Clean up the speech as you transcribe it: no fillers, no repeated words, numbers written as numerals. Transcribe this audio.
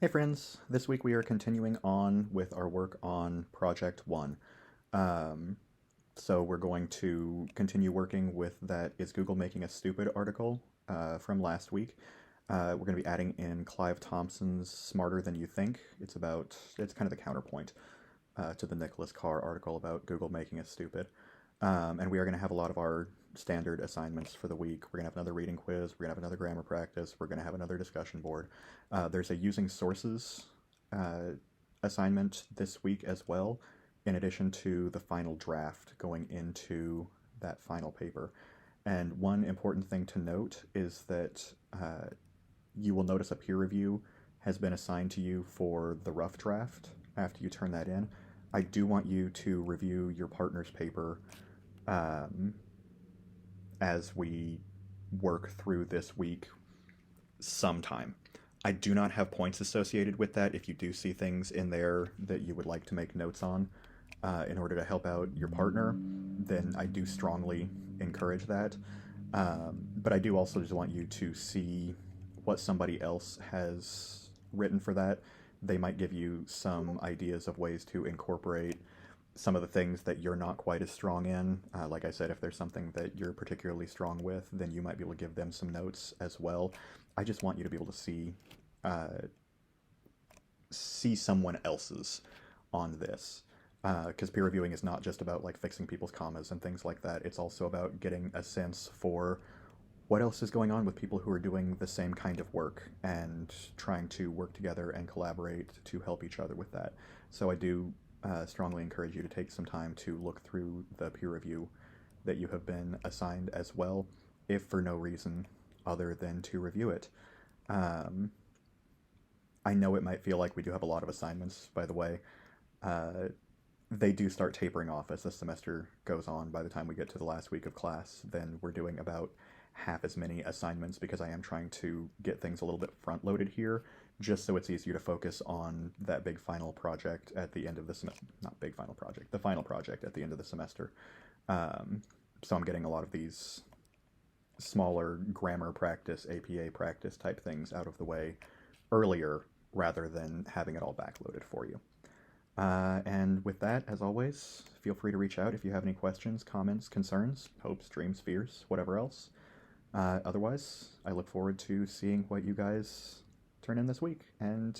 Hey friends, this week we are continuing on with our work on Project One. Um, so we're going to continue working with that Is Google Making Us Stupid article from last week. We're going to be adding in Clive Thompson's Smarter Than You Think. It's kind of the counterpoint to the Nicholas Carr article about Google making us stupid. And we are going to have a lot of our standard assignments for the week. We're going to have another reading quiz. We're going to have another grammar practice. We're going to have another discussion board. There's a using sources uh, assignment this week as well, in addition to the final draft going into that final paper. And one important thing to note is that you will notice a peer review has been assigned to you for the rough draft after you turn that in. I do want you to review your partner's paper um, as we work through this week sometime. I do not have points associated with that. If you do see things in there that you would like to make notes on in order to help out your partner, then I do strongly encourage that. But I do also just want you to see what somebody else has written for that. They might give you some ideas of ways to incorporate some of the things that you're not quite as strong in. Like I said, if there's something that you're particularly strong with, then you might be able to give them some notes as well. I just want you to be able to uh, see someone else's on this. Because peer reviewing is not just about like fixing people's commas and things like that. It's also about getting a sense for what else is going on with people who are doing the same kind of work and trying to work together and collaborate to help each other with that. So I do strongly encourage you to take some time to look through the peer review that you have been assigned as well, if for no reason other than to review it. Um, I know it might feel like we do have a lot of assignments, by the way. Uh, they do start tapering off as the semester goes on. By the time we get to the last week of class, then we're doing about half as many assignments because I am trying to get things a little bit front loaded here, just so it's easier to focus on that big final project at the end of the semester. Not big final project, the final project at the end of the semester. Um, so I'm getting a lot of these smaller grammar practice, APA practice type things out of the way earlier rather than having it all backloaded for you. And with that, as always, feel free to reach out if you have any questions, comments, concerns, hopes, dreams, fears, whatever else. Otherwise, I look forward to seeing what you guys turn in this week. And